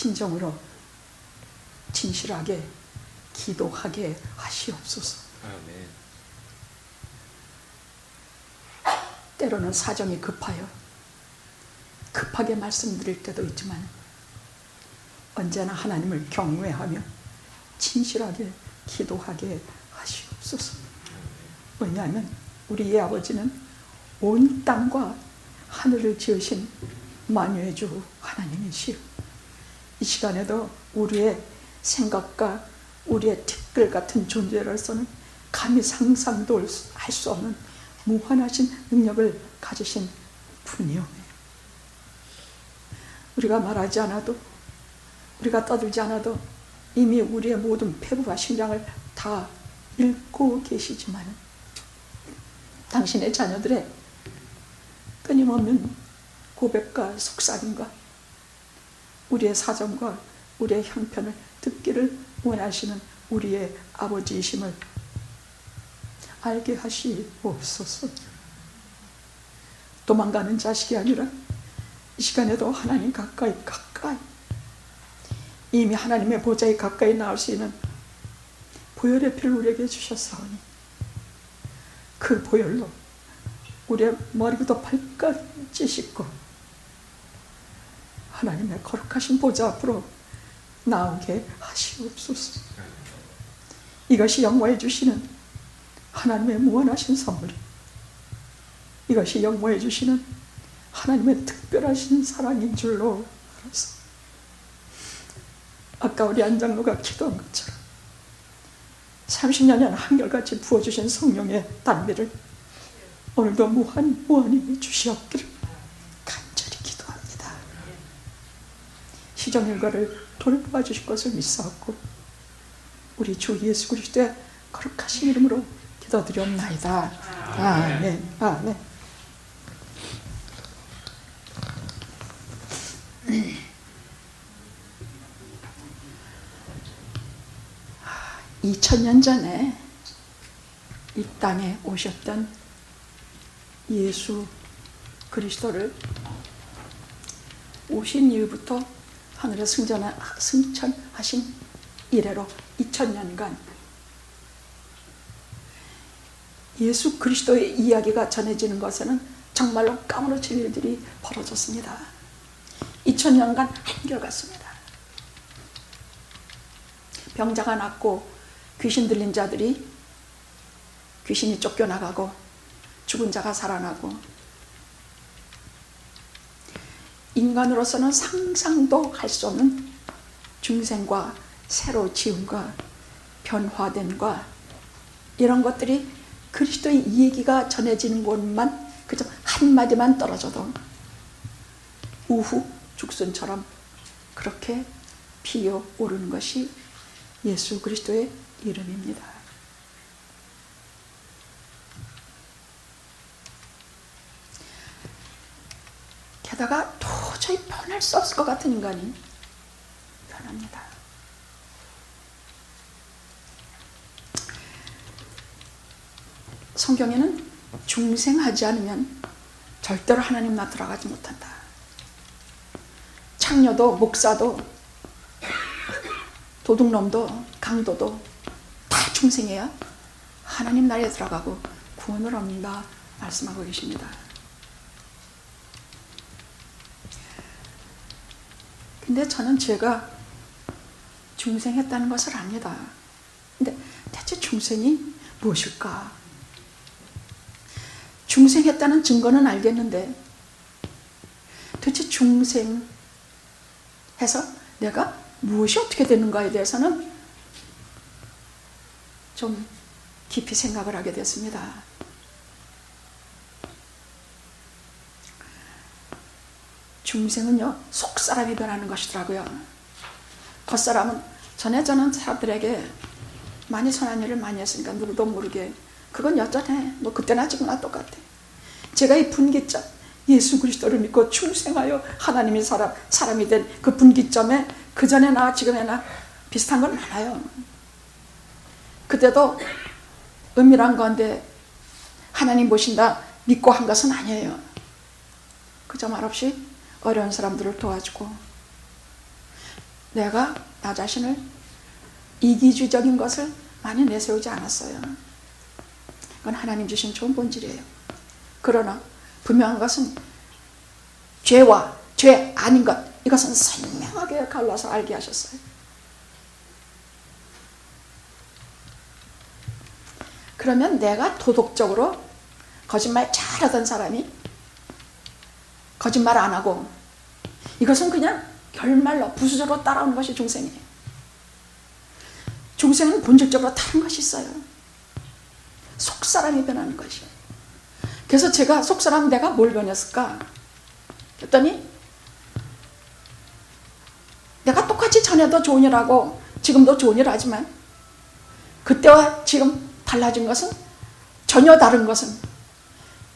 진정으로 진실하게 기도하게 하시옵소서. 아멘. 때로는 사정이 급하여 급하게 말씀드릴 때도 있지만 언제나 하나님을 경외하며 진실하게 기도하게 하시옵소서. 왜냐하면 우리의 아버지는 온 땅과 하늘을 지으신 만유의 주 하나님이시오. 이 시간에도 우리의 생각과 우리의 티끌 같은 존재로서는 감히 상상도 할 수 없는 무한하신 능력을 가지신 분이오. 우리가 말하지 않아도, 우리가 떠들지 않아도 이미 우리의 모든 패부와 심장을 다 읽고 계시지만 당신의 자녀들의 끊임없는 고백과 속삭임과 우리의 사정과 우리의 형편을 듣기를 원하시는 우리의 아버지이심을 알게 하시옵소서. 도망가는 자식이 아니라 이 시간에도 하나님 가까이 이미 하나님의 보좌에 가까이 나올 수 있는 보혈의 피를 우리에게 주셨사오니 그 보혈로 우리의 머리부터 발까지 씻고 하나님의 거룩하신 보좌 앞으로 나오게 하시옵소서. 이것이 영원해 주시는 하나님의 무한하신 선물, 이것이 영원해 주시는 하나님의 특별하신 사랑인 줄로 알아서 아까 우리 안장로가 기도한 것처럼 30년간 한결같이 부어주신 성령의 단비를 오늘도 무한히 주시옵기를 간절히 기도합니다. 시정일과를 돌보아 주실 것을 믿사옵고 우리 주 예수 그리스도의 거룩하신 이름으로 기도드리옵나이다. 아멘. 아멘. 2000년 전에 이 땅에 오셨던 예수 그리스도를 오신 이후부터 하늘에 승천하신 이래로 2000년간 예수 그리스도의 이야기가 전해지는 것에는 정말로 까무러칠 일들이 벌어졌습니다. 2000년간 한결같습니다. 병자가 낫고 귀신 들린 자들이 귀신이 쫓겨나가고 죽은 자가 살아나고 인간으로서는 상상도 할 수 없는 중생과 새로 지음과 변화됨과 이런 것들이 그리스도의 얘기가 전해지는 곳만 그저 한마디만 떨어져도 우후 죽순처럼 그렇게 피어오르는 것이 예수 그리스도의 이름입니다. 게다가 도저히 변할 수 없을 것 같은 인간이 변합니다. 성경에는 중생하지 않으면 절대로 하나님 나 들어가지 못한다. 창녀도 목사도 도둑놈도 강도도 다 중생해야 하나님 나라에 들어가고 구원을 얻는다 말씀하고 계십니다. 근데 저는 제가 중생했다는 것을 압니다. 근데 대체 중생이 무엇일까? 중생했다는 증거는 알겠는데 도대체 중생해서 내가 무엇이 어떻게 되는가에 대해서는 좀 깊이 생각을 하게 됐습니다. 중생은요, 속사람이 변하는 것이더라고요. 겉사람은 전에 저는 사람들에게 많이 선한 일을 많이 했으니까 누구도 모르게 그건 여전해. 뭐 그때나 지금나 똑같아. 제가 이 분기점, 예수 그리스도를 믿고 충생하여 하나님이 사람이 된 그 분기점에 그 전에 나 지금의 나 비슷한 건 많아요. 그때도 은밀한 건데 하나님 보신다 믿고 한 것은 아니에요. 그저 말없이 어려운 사람들을 도와주고 내가 나 자신을 이기주의적인 것을 많이 내세우지 않았어요. 그건 하나님 주신 좋은 본질이에요. 그러나 분명한 것은 죄와 죄 아닌 것, 이것은 선명하게 갈라서 알게 하셨어요. 그러면 내가 도덕적으로 거짓말 잘하던 사람이 거짓말 안 하고, 이것은 그냥 결말로 부수적으로 따라오는 것이 중생이에요. 중생은 본질적으로 다른 것이 있어요. 속사람이 변하는 것이에요. 그래서 제가 속사람 내가 뭘 변했을까 했더니, 내가 똑같이 전에도 좋은 일 하고 지금도 좋은 일 하지만 그때와 지금 달라진 것은, 전혀 다른 것은,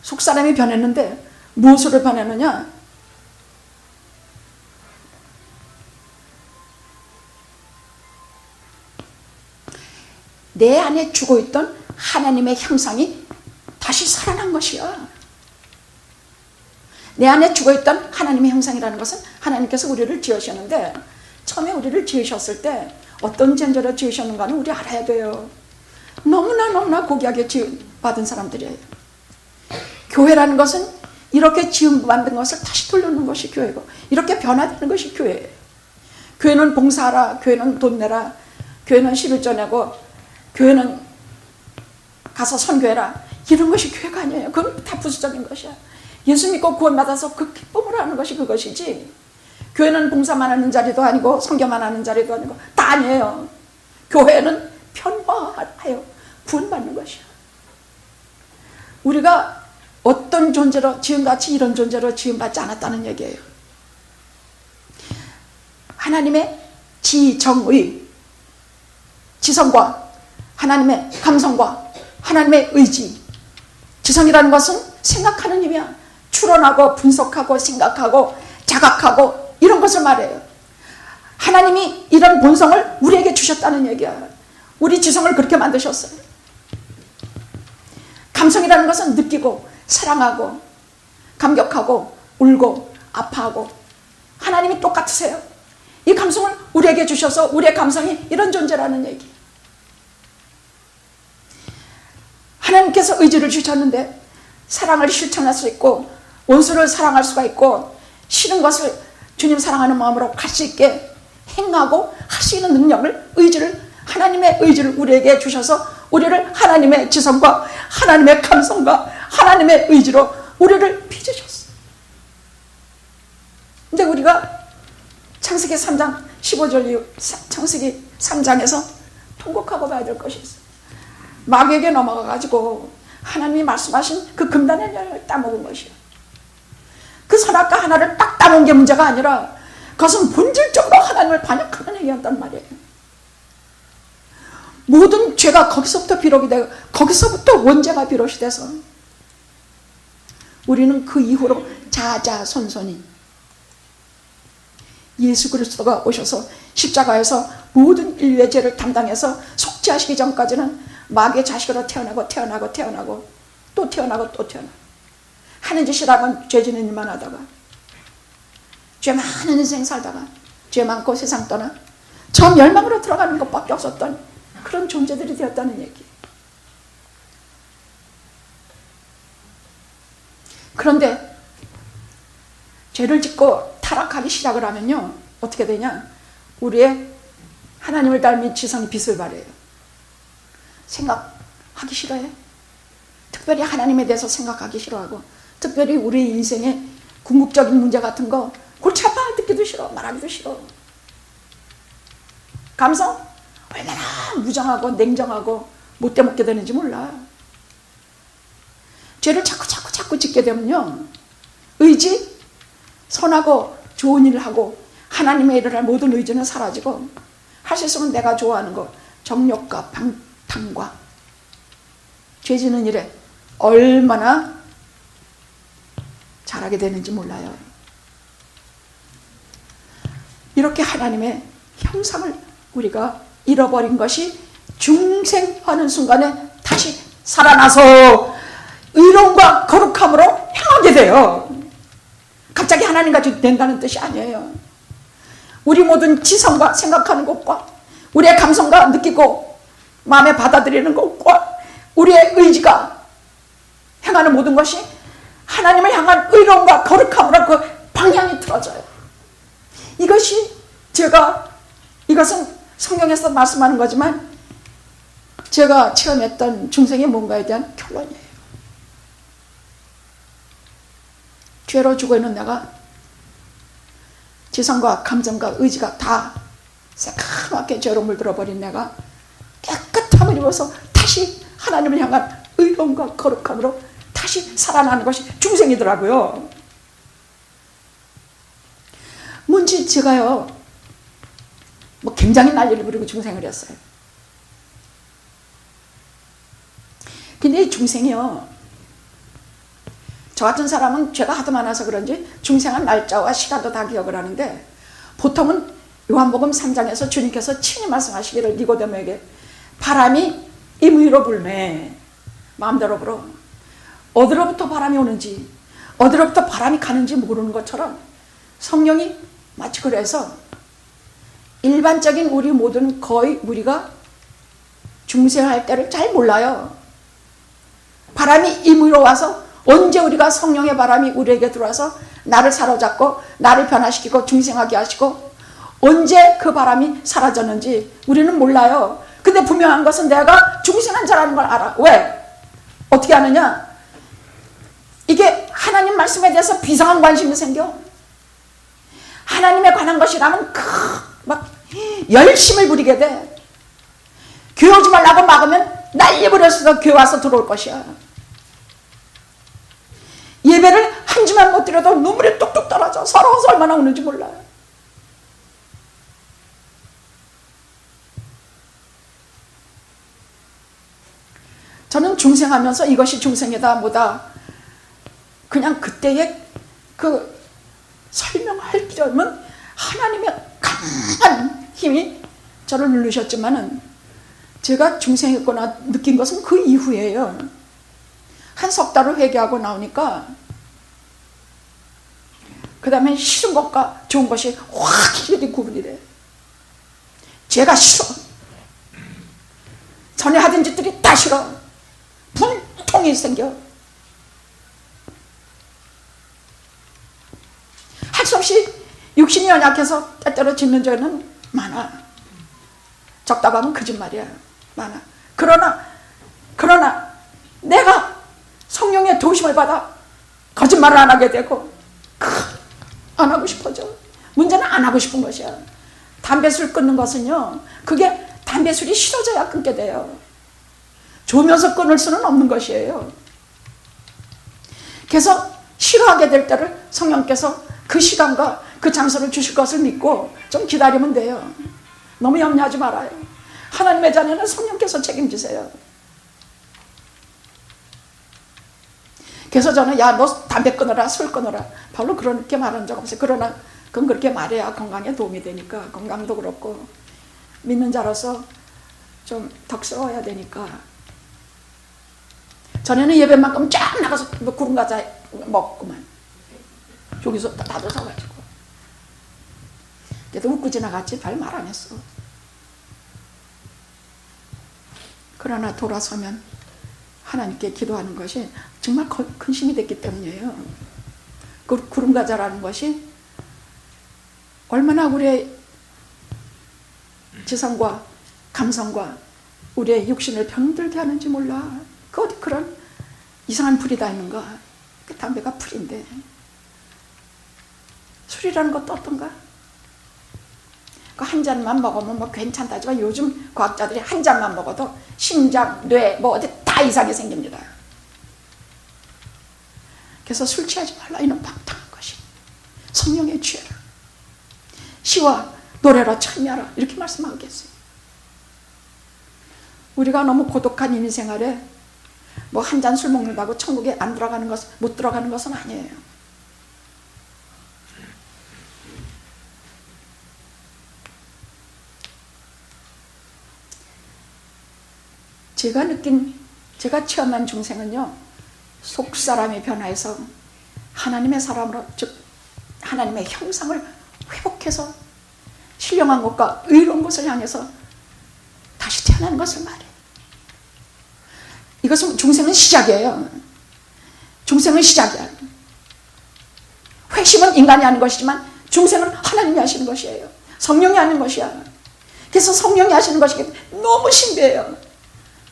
속사람이 변했는데 무엇으로 변했느냐? 내 안에 죽어있던 하나님의 형상이 다시 살아난 것이야. 내 안에 죽어있던 하나님의 형상이라는 것은, 하나님께서 우리를 지으셨는데 처음에 우리를 지으셨을 때 어떤 존재로 지으셨는가는 우리 알아야 돼요. 너무나 고귀하게 지음받은 사람들이에요. 교회라는 것은 이렇게 지음받은 것을 다시 돌려놓는 것이 교회고, 이렇게 변화되는 것이 교회예요. 교회는 봉사하라, 교회는 돈 내라, 교회는 11조 내고, 교회는 가서 선교해라, 이런 것이 교회가 아니에요. 그건 다 부수적인 것이야. 예수 믿고 구원받아서 그 기쁨으로 하는 것이 그것이지, 교회는 봉사만 하는 자리도 아니고 선교만 하는 자리도 아니고 다 아니에요. 교회는 변화하여 구원받는 것이야. 우리가 어떤 존재로, 지금같이 이런 존재로 지음받지 않았다는 얘기예요. 하나님의 지정의, 지성과 하나님의 감성과 하나님의 의지. 지성이라는 것은 생각하는 힘이야. 추론하고 분석하고 생각하고 자각하고 이런 것을 말해요. 하나님이 이런 본성을 우리에게 주셨다는 얘기야. 우리 지성을 그렇게 만드셨어요. 감성이라는 것은 느끼고 사랑하고 감격하고 울고 아파하고, 하나님이 똑같으세요. 이 감성을 우리에게 주셔서 우리의 감성이 이런 존재라는 얘기. 하나님께서 의지를 주셨는데 사랑을 실천할 수 있고, 원수를 사랑할 수가 있고, 싫은 것을 주님 사랑하는 마음으로 갈 수 있게 행하고 할 수 있는 능력을, 의지를, 하나님의 의지를 우리에게 주셔서 우리를 하나님의 지성과 하나님의 감성과 하나님의 의지로 우리를 빚으셨어요. 근데 우리가 창세기 3장 15절 이후 창세기 3장에서 통곡하고 봐야 될 것이 있어요. 마귀에게 넘어가가지고 하나님이 말씀하신 그 금단의 열매를 따먹은 것이에요. 그 선악과 하나를 딱 따먹은 게 문제가 아니라 그것은 본질적으로 하나님을 반역하는 얘기였단 말이에요. 모든 죄가 거기서부터 비록이 되고, 거기서부터 원죄가 비롯이 돼서 우리는 그 이후로 자자손손이 예수 그리스도가 오셔서 십자가에서 모든 인류의 죄를 담당해서 속죄하시기 전까지는 마귀의 자식으로 태어나고 또 태어나고 하는 짓이라면 죄 짓는 일만 하다가, 죄 많은 인생 살다가 죄 많고 세상 떠나 저 멸망으로 들어가는 것밖에 없었던 그런 존재들이 되었다는 얘기. 그런데 죄를 짓고 타락하기 시작을 하면요, 어떻게 되냐? 우리의 하나님을 닮은 지성이 빛을 발해요. 생각하기 싫어해. 특별히 하나님에 대해서 생각하기 싫어하고, 특별히 우리 인생의 궁극적인 문제 같은 거 골치 아파, 듣기도 싫어, 말하기도 싫어. 감성? 얼마나 무정하고 냉정하고 못돼 먹게 되는지 몰라. 죄를 자꾸 짓게 되면요, 의지, 선하고 좋은 일을 하고 하나님의 일을 할 모든 의지는 사라지고, 할 수 있으면 내가 좋아하는 거, 정욕과 방탕과 죄 짓는 일에 얼마나 잘하게 되는지 몰라요. 이렇게 하나님의 형상을 우리가 잃어버린 것이 중생하는 순간에 다시 살아나서 의로움과 거룩함으로 향하게 돼요. 갑자기 하나님같이 된다는 뜻이 아니에요. 우리 모든 지성과 생각하는 것과 우리의 감성과 느끼고 마음에 받아들이는 것과 우리의 의지가 행하는 모든 것이 하나님을 향한 의로움과 거룩함으로 그 방향이 틀어져요. 이것은 성경에서 말씀하는 거지만 제가 체험했던 중생의 뭔가에 대한 결론이에요. 죄로 죽어있는 내가 지성과 감정과 의지가 다 새까맣게 죄로 물들어버린 내가 깨끗함을 입어서 다시 하나님을 향한 의로움과 거룩함으로 다시 살아나는 것이 중생이더라고요. 뭔지 제가요 굉장히 난리를 부리고 중생을 했어요. 근데 이 중생이요, 저 같은 사람은 죄가 하도 많아서 그런지 중생한 날짜와 시간도 다 기억을 하는데, 보통은 요한복음 3장에서 주님께서 친히 말씀하시기를 니고데모에게 바람이 임의로 불매, 마음대로 불어. 어디로부터 바람이 오는지 어디로부터 바람이 가는지 모르는 것처럼 성령이 마치 그래서 일반적인 우리 모든 거의 우리가 중생할 때를 잘 몰라요. 바람이 임의로 와서 언제 우리가 성령의 바람이 우리에게 들어와서 나를 사로잡고 나를 변화시키고 중생하게 하시고 언제 그 바람이 사라졌는지 우리는 몰라요. 근데 분명한 것은 내가 중생한 자라는 걸 알아. 왜? 어떻게 아느냐? 이게 하나님 말씀에 대해서 비상한 관심이 생겨. 하나님에 관한 것이라면 막 열심을 부리게 돼. 교회 오지 말라고 막으면 난리 부려서 교회 와서 들어올 것이야. 예배를 한 주만 못 드려도 눈물이 뚝뚝 떨어져. 서러워서 얼마나 우는지 몰라요. 저는 중생하면서 이것이 중생이다 뭐다 그냥 그때의 그 설명할 필요 없는 하나님의 강한 힘이 저를 누르셨지만은 제가 중생했구나 느낀 것은 그 이후에요. 한 석 달을 회개하고 나오니까 그 다음에 싫은 것과 좋은 것이 확실히 구분이 돼. 죄가 싫어. 전에 하던 짓들이 다 싫어. 분통이 생겨. 할 수 없이 육신이 연약해서 때때로 짓는 죄는 많아. 적다고 하면 거짓말이야. 많아. 그러나 내가 성령의 도심을 받아 거짓말을 안 하게 되고 안 하고 싶어져. 문제는 안 하고 싶은 것이야. 담배술 끊는 것은요, 그게 담배술이 싫어져야 끊게 돼요. 좋으면서 끊을 수는 없는 것이에요. 그래서 싫어하게 될 때를 성령께서 그 시간과 그 장소를 주실 것을 믿고 좀 기다리면 돼요. 너무 염려하지 말아요. 하나님의 자녀는 성령께서 책임지세요. 그래서 저는 야, 너 담배 끊어라, 술 끊어라, 별로 그렇게 말한 적 없어요. 그러나 그건 그렇게 말해야 건강에 도움이 되니까, 건강도 그렇고 믿는 자로서 좀 덕스러워야 되니까. 전에는 예배만큼 쫙 나가서 구름 과자 먹고만 여기서 다들 서가지고. 그래도 웃고 지나갔지 별 말 안 했어. 그러나 돌아서면 하나님께 기도하는 것이 정말 근심이 됐기 때문이에요. 그 구름 과자라는 것이 얼마나 우리의 지성과 감성과 우리의 육신을 병들게 하는지 몰라. 그 어디 그런 이상한 불이 다 있는가? 그 담배가 불인데. 술이라는 것도 어떤가? 그 한 잔만 먹으면 뭐 괜찮다지만 요즘 과학자들이 한 잔만 먹어도 심장, 뇌, 뭐 어디 다 이상이 생깁니다. 그래서 술 취하지 말라. 이는 방탕한 것이. 성령의 죄라. 시와 노래로 참여하라. 이렇게 말씀하겠어요. 우리가 너무 고독한 인생활에 뭐 한 잔 술 먹는다고 천국에 안 들어가는 것, 못 들어가는 것은 아니에요. 제가 체험한 중생은요, 속사람이 변화해서 하나님의 사람으로, 즉 하나님의 형상을 회복해서 신령한 것과 의로운 것을 향해서 다시 태어나는 것을 말해요. 이것은 중생은 시작이에요. 중생은 시작이야. 회심은 인간이 하는 것이지만 중생은 하나님이 하시는 것이에요. 성령이 하는 것이야. 그래서 성령이 하시는 것이 너무 신비해요.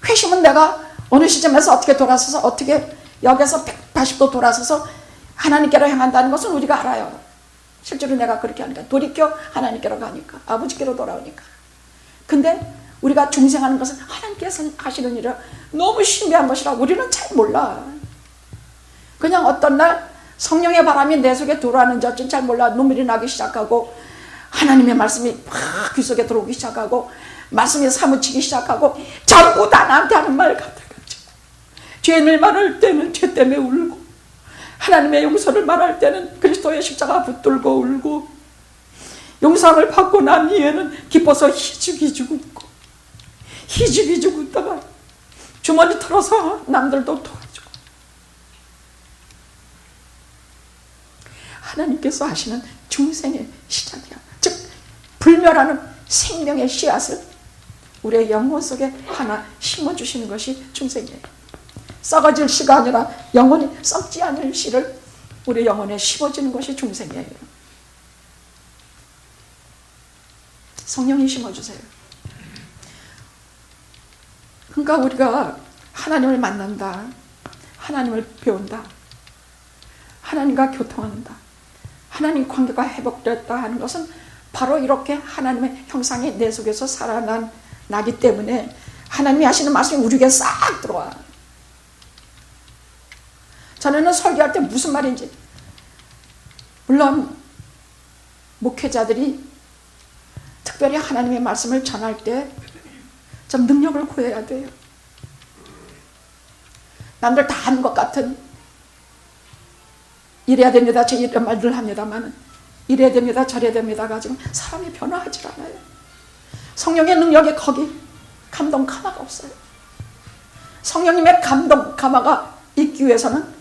회심은 내가 어느 시점에서 어떻게 돌아서서 어떻게 여기서 180도 돌아서서 하나님께로 향한다는 것은 우리가 알아요. 실제로 내가 그렇게 하니까 돌이켜 하나님께로 가니까 아버지께로 돌아오니까. 근데 우리가 중생하는 것은 하나님께서 하시는 일이라 너무 신비한 것이라 우리는 잘 몰라. 그냥 어떤 날 성령의 바람이 내 속에 들어가는 줄은 잘 몰라. 눈물이 나기 시작하고 하나님의 말씀이 막 귀 속에 들어오기 시작하고 말씀이 사무치기 시작하고 전부 다 나한테 하는 말 같아가지고 죄를 말할 때는 죄 때문에 울고 하나님의 용서를 말할 때는 그리스도의 십자가 붙들고 울고 용서를 받고 난 이후에는 기뻐서 희죽희죽 웃고 희죽희죽 웃다가 주머니 털어서 남들도 도와주고 하나님께서 하시는 중생의 시작이야. 즉 불멸하는 생명의 씨앗을 우리의 영혼 속에 하나 심어주시는 것이 중생이에요. 썩어질 씨가 아니라 영혼이 썩지 않을 씨를 우리 영혼에 심어주는 것이 중생이에요. 성령이 심어주세요. 그러니까 우리가 하나님을 만난다, 하나님을 배운다, 하나님과 교통한다, 하나님 관계가 회복됐다 하는 것은 바로 이렇게 하나님의 형상이 내 속에서 살아나기 때문에 하나님이 하시는 말씀이 우리에게 싹 들어와. 전에는 설교할 때 무슨 말인지, 물론 목회자들이 특별히 하나님의 말씀을 전할 때 좀 능력을 구해야 돼요. 남들 다 하는 것 같은 이래야 됩니다, 저 이런 말들 합니다만 이래야 됩니다, 저래야 됩니다 가지고 사람이 변화하지 않아요. 성령의 능력이 거기 감동 가마가 없어요. 성령님의 감동 가마가 있기 위해서는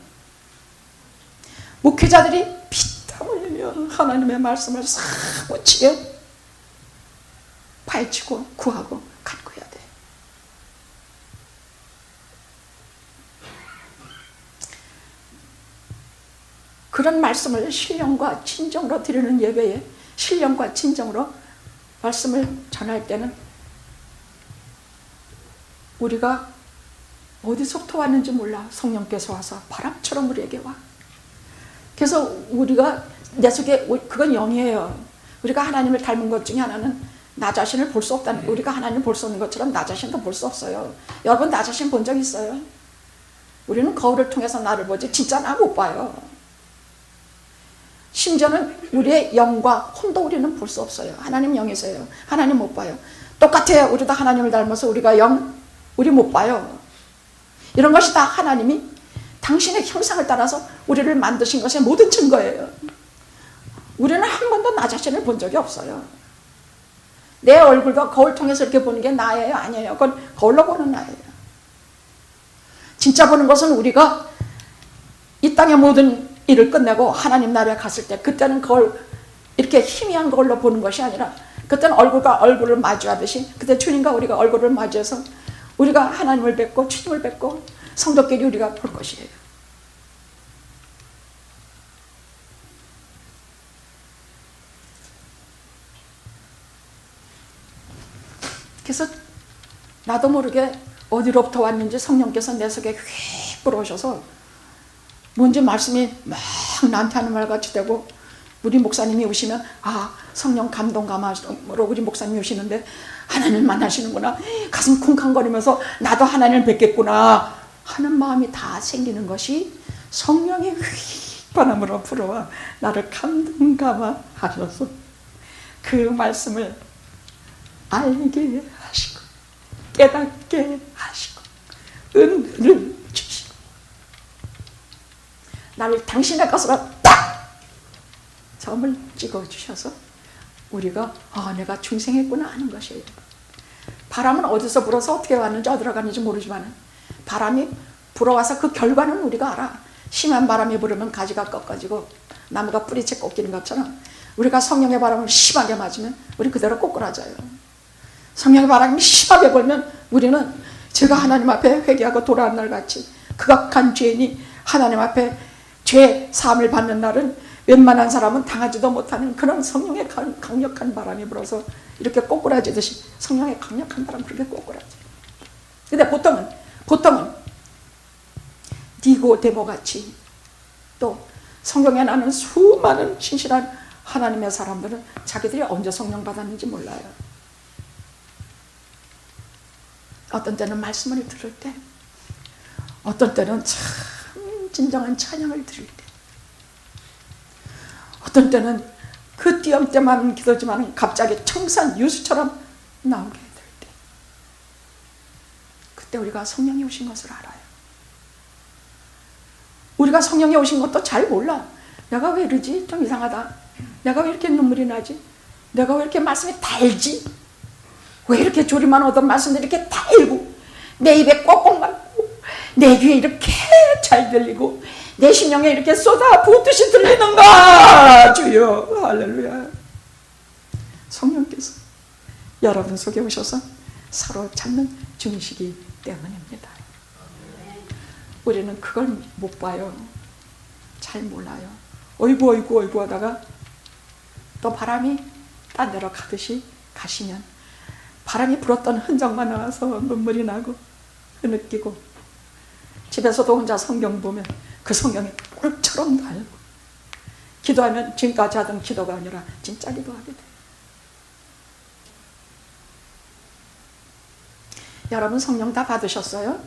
목회자들이 피땀 흘리며 하나님의 말씀을 사무치게 파헤치고 구하고 간구해야 돼. 그런 말씀을 신령과 진정으로 드리는 예배에 신령과 진정으로 말씀을 전할 때는 우리가 어디서부터 왔는지 몰라. 성령께서 와서 바람처럼 우리에게 와. 그래서 우리가 내 속에 그건 영이에요. 우리가 하나님을 닮은 것 중에 하나는 나 자신을 볼 수 없다는, 우리가 하나님을 볼 수 없는 것처럼 나 자신도 볼 수 없어요. 여러분 나 자신 본 적 있어요? 우리는 거울을 통해서 나를 보지 진짜 나 못 봐요. 심지어는 우리의 영과 혼도 우리는 볼 수 없어요. 하나님 영이세요. 하나님 못 봐요. 똑같아요. 우리도 하나님을 닮아서 우리가 영, 우리 못 봐요. 이런 것이 다 하나님이 당신의 형상을 따라서 우리를 만드신 것의 모든 증거예요. 우리는 한 번도 나 자신을 본 적이 없어요. 내 얼굴도 거울 통해서 이렇게 보는 게 나예요? 아니에요. 그건 거울로 보는 나예요. 진짜 보는 것은 우리가 이 땅의 모든 일을 끝내고 하나님 나라에 갔을 때, 그때는 거울, 이렇게 희미한 거울로 보는 것이 아니라 그때는 얼굴과 얼굴을 마주하듯이 그때 주님과 우리가 얼굴을 마주해서 우리가 하나님을 뵙고 주님을 뵙고 성도끼리 우리가 볼 것이에요. 그래서 나도 모르게 어디로부터 왔는지 성령께서 내 속에 휙 불어오셔서 뭔지 말씀이 막 나한테 하는 말같이 되고, 우리 목사님이 오시면 아 성령 감동 감화로 우리 목사님이 오시는데 하나님 만나시는구나, 가슴 쿵쾅거리면서 나도 하나님을 뵙겠구나 하는 마음이 다 생기는 것이 성령이 휘바람으로 불어와 나를 감동 감화하셔서 그 말씀을 알게 하시고 깨닫게 하시고 은혜를 주시고 나를 당신의 것으로 딱 점을 찍어주셔서 우리가 내가 중생했구나 하는 것이에요. 바람은 어디서 불어서 어떻게 왔는지 어디로 갔는지 모르지만 바람이 불어와서 그 결과는 우리가 알아. 심한 바람이 불으면 가지가 꺾어지고 나무가 뿌리채 꺾이는 것처럼 우리가 성령의 바람을 심하게 맞으면 우리 그대로 꼬꾸라져요. 성령의 바람이 심하게 불면 우리는 제가 하나님 앞에 회개하고 돌아온 날 같이 극악한 죄인이 하나님 앞에 죄 사함을 받는 날은 웬만한 사람은 당하지도 못하는 그런 성령의 강력한 바람이 불어서 이렇게 꼬꾸라지듯이 성령의 강력한 바람 그렇게 꼬꾸라져요. 근데 보통은 니고데모같이 또 성경에 나는 수많은 신실한 하나님의 사람들은 자기들이 언제 성령 받았는지 몰라요. 어떤 때는 말씀을 들을 때, 어떤 때는 참 진정한 찬양을 들을 때, 어떤 때는 그 띄엄띄엄한 기도지만 갑자기 청산 유수처럼 나오게 될 때, 그때 우리가 성령이 오신 것을 알아요. 우리가 성령이 오신 것도 잘 몰라. 내가 왜 이러지? 좀 이상하다. 내가 왜 이렇게 눈물이 나지? 내가 왜 이렇게 말씀이 달지? 왜 이렇게 조리만 얻은 말씀들이 이렇게 달고 내 입에 꼭꼭 맞고 내 귀에 이렇게 잘 들리고 내 심령에 이렇게 쏟아 부듯이 들리는가? 주여, 할렐루야. 성령께서 여러분 속에 오셔서 사로잡는 중이시기 때문입니다. 우리는 그걸 못 봐요. 잘 몰라요. 어이구 하다가 또 바람이 딴 데로 가듯이 가시면 바람이 불었던 흔적만 나와서 눈물이 나고 흐느끼고 집에서도 혼자 성경 보면 그 성경이 꿀처럼 달고 기도하면 지금까지 하던 기도가 아니라 진짜 기도하게 돼요. 여러분 성령 다 받으셨어요?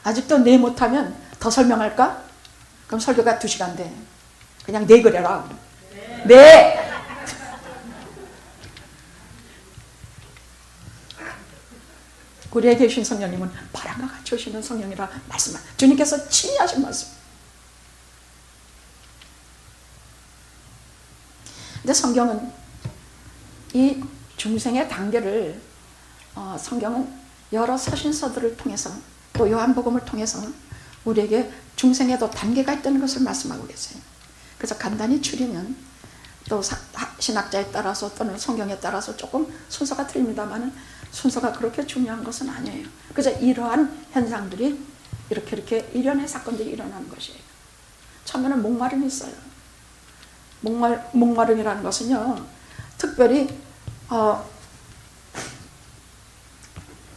아직도 네 못하면 더 설명할까? 그럼 설교가 2시간 돼. 그냥 네 그래라. 네. 우리에 계신 성령님은 바람과 같이 오시는 성령이라 말씀을 주님께서 친히 하신 말씀. 근데 성경은 이 중생의 단계를 성경은 여러 서신서들을 통해서 또 요한복음을 통해서 우리에게 중생에도 단계가 있다는 것을 말씀하고 계세요. 그래서 간단히 추리면 또 신학자에 따라서 또는 성경에 따라서 조금 순서가 틀립니다만 순서가 그렇게 중요한 것은 아니에요. 그래서 이러한 현상들이 이렇게 일련의 사건들이 일어나는 것이에요. 처음에는 목마름이 있어요. 목마름이라는 것은요, 특별히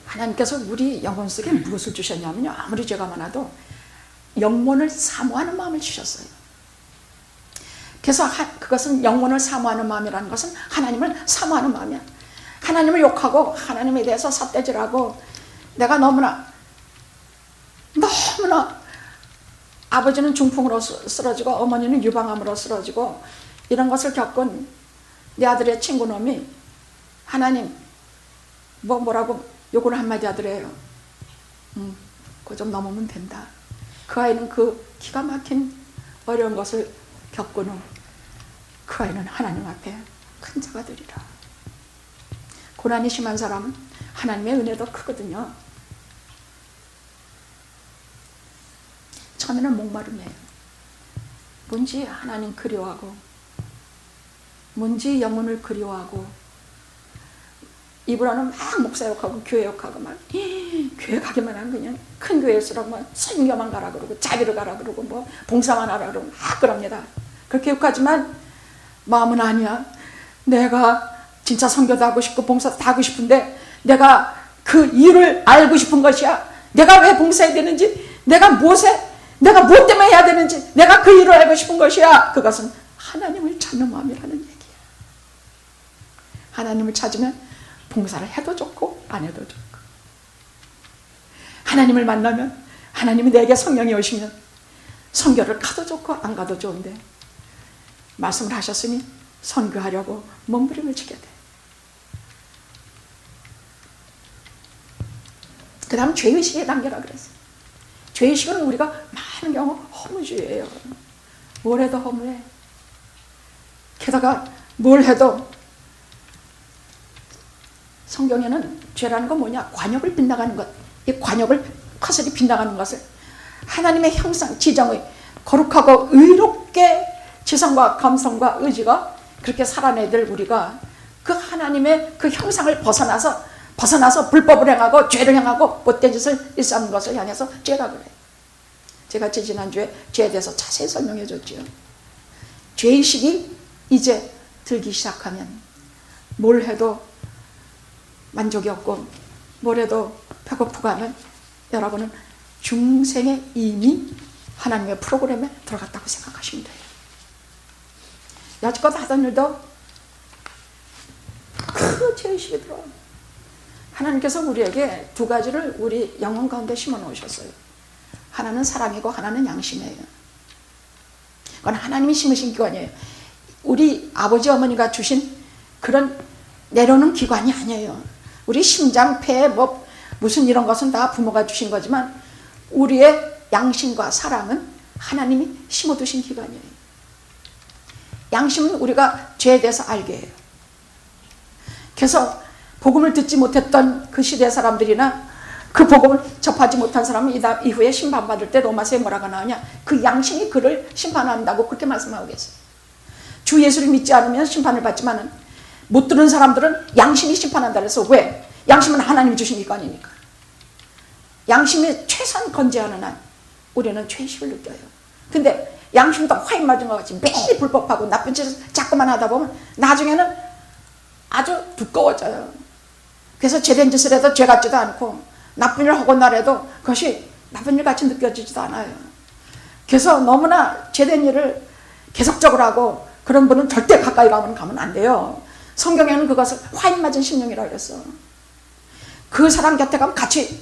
하나님께서 우리 영혼 속에 무엇을 주셨냐면요, 아무리 죄가 많아도 영혼을 사모하는 마음을 주셨어요. 그래서 그것은 영혼을 사모하는 마음이라는 것은 하나님을 사모하는 마음이야. 하나님을 욕하고 하나님에 대해서 삿대질하고 내가 너무나 아버지는 중풍으로 쓰러지고 어머니는 유방암으로 쓰러지고 이런 것을 겪은 내 아들의 친구놈이 하나님 뭐라고 욕을 한마디 하더래요. 그거 좀 넘으면 된다. 그 아이는 그 기가 막힌 어려운 것을 겪고는 그 아이는 하나님 앞에 큰 자가 되리라. 고난이 심한 사람은 하나님의 은혜도 크거든요. 처음에는 목마름이에요. 뭔지 하나님 그리워하고 뭔지 영혼을 그리워하고 입으로는 막 목사 욕하고 교회 욕하고 막 교회 가기만 하면 그냥 큰 교회일수록 뭐 선교만 가라 그러고 자비를 가라 그러고 뭐 봉사만 하라 그러고 막 그럽니다. 그렇게 욕하지만 마음은 아니야. 내가 진짜 선교도 하고 싶고 봉사도 하고 싶은데 내가 그 이유를 알고 싶은 것이야. 내가 왜 봉사해야 되는지, 내가 뭐 때문에 해야 되는지, 내가 그 이유를 알고 싶은 것이야. 그것은 하나님을 찾는 마음이라는 얘기야. 하나님을 찾으면 봉사를 해도 좋고 안 해도 좋고, 하나님을 만나면 하나님이 내게 성령이 오시면 선교를 가도 좋고 안 가도 좋은데 말씀을 하셨으니 선교하려고 몸부림을 치게 돼. 그 다음 죄의식의 단계라 그랬어요. 죄의식은 우리가 많은 경우 허무주의예요. 뭘 해도 허무해. 게다가 뭘 해도 성경에는 죄라는 건 뭐냐? 관역을 빗나가는 것. 이 관역을 커서리 빗나가는 것을 하나님의 형상, 지정의 거룩하고 의롭게 지성과 감성과 의지가 그렇게 살아내들 우리가 그 하나님의 그 형상을 벗어나서 불법을 행하고 죄를 행하고 못된 짓을 일삼는 것을 향해서 죄라 그래요. 제가 지난주에 죄에 대해서 자세히 설명해 줬죠. 죄의식이 이제 들기 시작하면 뭘 해도 만족이 없고 뭘 해도 배고프고 하면 여러분은 중생에 이미 하나님의 프로그램에 들어갔다고 생각하시면 돼요. 여지껏 하던 일도 그 죄의식이 들어와요. 하나님께서 우리에게 두 가지를 우리 영혼 가운데 심어 놓으셨어요. 하나는 사랑이고 하나는 양심이에요. 그건 하나님이 심으신 기관이에요. 우리 아버지 어머니가 주신 그런 내려오는 기관이 아니에요. 우리 심장, 폐, 무슨 이런 것은 다 부모가 주신 거지만 우리의 양심과 사랑은 하나님이 심어두신 기관이에요. 양심은 우리가 죄에 대해서 알게 해요. 그래서 복음을 듣지 못했던 그 시대 사람들이나 그 복음을 접하지 못한 사람은 이후에 심판받을 때 로마서에 뭐라고 나오냐, 그 양심이 그를 심판한다고 그렇게 말씀하고 계세요. 주 예수를 믿지 않으면 심판을 받지만 못 들은 사람들은 양심이 심판한다 그래서 왜? 양심은 하나님이 주신 기관이니까. 양심이 최선 건재하는 한 우리는 죄의식을 느껴요. 근데 양심도 화인 맞은 것 같이 매일 불법하고 나쁜 짓을 자꾸만 하다 보면 나중에는 아주 두꺼워져요. 그래서 죄된 짓을 해도 죄 같지도 않고 나쁜 일을 하고 나래도 그것이 나쁜 일 같이 느껴지지도 않아요. 그래서 너무나 죄된 일을 계속적으로 하고 그런 분은 절대 가까이 가면 안 돼요. 성경에는 그것을 화인 맞은 심령이라고 그랬어. 그 사람 곁에 가면 같이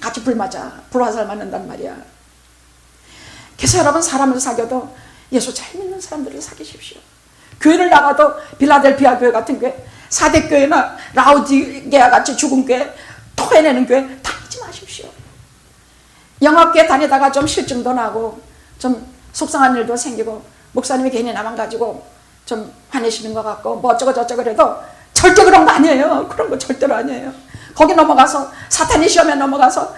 불화살 맞는단 말이야. 그래서 여러분 사람을 사귀어도 예수 잘 믿는 사람들을 사귀십시오. 교회를 나가도 빌라델피아 교회 같은 교회, 사대교회나 라우디게아 같이 죽은 교회, 토해내는 교회 다니지 마십시오. 영업교회 다니다가 좀 실증도 나고 좀 속상한 일도 생기고 목사님이 괜히 나만 가지고 좀 화내시는 것 같고 뭐 어쩌고 저쩌고 그래도 절대 그런 거 아니에요. 그런 거 절대로 아니에요. 거기 넘어가서 사탄의 시험에 넘어가서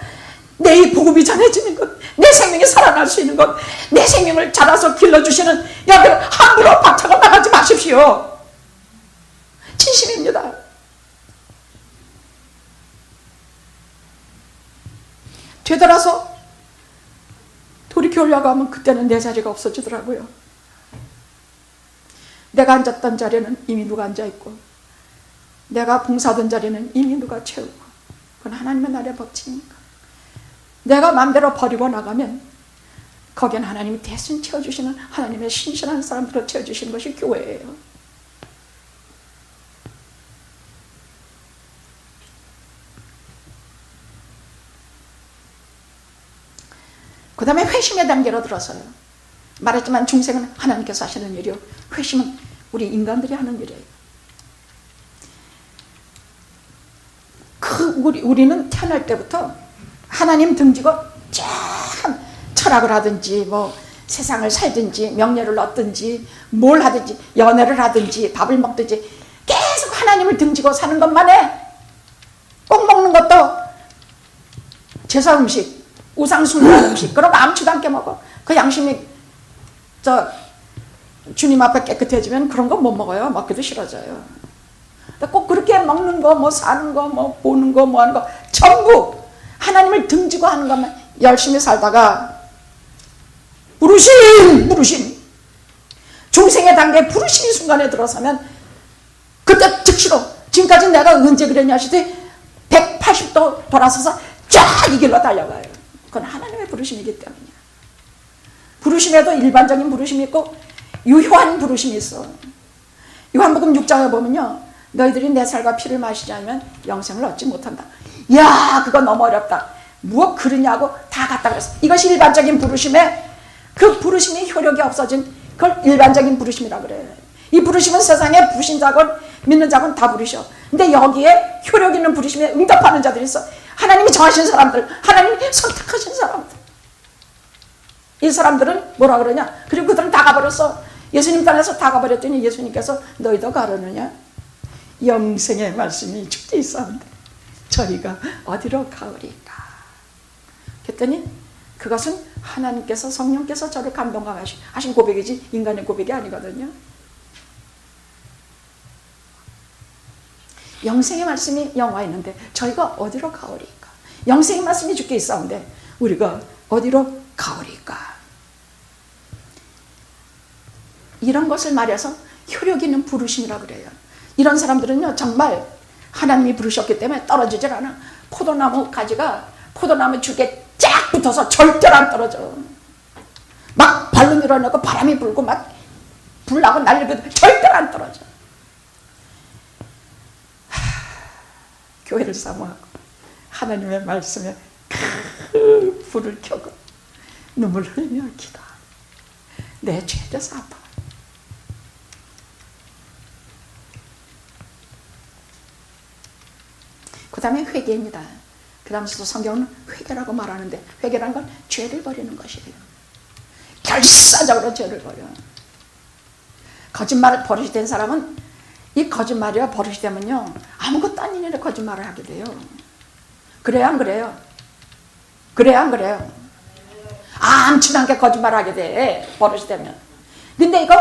내 복음이 전해지는 것, 내 생명이 살아날 수 있는 것, 내 생명을 자라서 길러주시는 여러분 함부로 박차고 나가지 마십시오. 진심입니다. 되돌아서 돌이켜오려고 하면 그때는 내 자리가 없어지더라고요. 내가 앉았던 자리는 이미 누가 앉아있고 내가 봉사하던 자리는 이미 누가 채우고 그건 하나님의 나라의 법칙이니까 내가 마음대로 버리고 나가면 거기는 하나님이 대신 채워주시는 하나님의 신실한 사람들로 채워주시는 것이 교회예요. 그 다음에 회심의 단계로 들어서요. 말했지만 중생은 하나님께서 하시는 일이요, 회심은 우리 인간들이 하는 일이에요. 우리는 태어날 때부터 하나님 등지고 참 철학을 하든지 뭐 세상을 살든지 명예를 얻든지 뭘 하든지 연애를 하든지 밥을 먹든지 계속 하나님을 등지고 사는 것만 해. 꼭 먹는 것도 제사 음식, 우상 숭배하는 음식, 그런 거 아무렇지도 않게 먹어. 그 양심이 주님 앞에 깨끗해지면 그런 거 못 먹어요. 먹기도 싫어져요. 꼭 그렇게 먹는 거, 뭐 사는 거, 뭐 보는 거, 뭐 하는 거 전부 하나님을 등지고 하는 것만 열심히 살다가 부르심 중생의 단계 부르심이 순간에 들어서면 그때 즉시로 지금까지 내가 언제 그랬냐 하시더니 180도 돌아서서 쫙 이 길로 달려가요. 그건 하나님의 부르심이기 때문이야. 부르심에도 일반적인 부르심이 있고 유효한 부르심이 있어. 요한복음 6장에 보면요, 너희들이 내 살과 피를 마시지 않으면 영생을 얻지 못한다. 야, 그거 너무 어렵다. 무엇 그러냐고 다 갖다 그랬어. 이것이 일반적인 부르심에 그 부르심이 효력이 없어진 그걸 일반적인 부르심이라 그래. 이 부르심은 세상에 부신자건 믿는 자건 다 부르셔. 근데 여기에 효력 있는 부르심에 응답하는 자들이 있어. 하나님이 정하신 사람들, 하나님이 선택하신 사람들. 이 사람들은 뭐라 그러냐? 그리고 그들은 다 가버렸어. 예수님 땅에서 다 가버렸더니 예수님께서 너희도 가려느냐? 영생의 말씀이 주께 있사온데 저희가 어디로 가오리까? 그랬더니 그것은 하나님께서 성령께서 저를 감동하신 고백이지 인간의 고백이 아니거든요. 영생의 말씀이 영화에 있는데 저희가 어디로 가오리까? 영생의 말씀이 주께 있사온데 우리가 어디로 가오리까? 이런 것을 말해서 효력 있는 부르심이라 그래요. 이런 사람들은요 정말 하나님이 부르셨기 때문에 떨어지질 않아. 포도나무 가지가 포도나무 줄기에 쫙 붙어서 절대로 안 떨어져. 막 발로 밀어내고 바람이 불고 막 불나고 난리도 절대로 안 떨어져. 교회를 사모하고 하나님의 말씀에 불을 켜고 눈물 흘리며 기도. 내 죄져서 아파. 그 다음에 회개입니다. 그 다음에서도 성경은 회개라고 말하는데 회개란 건 죄를 버리는 것이에요. 결사적으로 죄를 버려. 거짓말을 버릇이 된 사람은 이 거짓말이야 버릇이 되면요 아무것도 아닌 일에 거짓말을 하게 돼요. 그래요 안 그래요? 그래요 안 그래요? 아무렇지도 않게 거짓말을 하게 돼 버릇이 되면. 근데 이거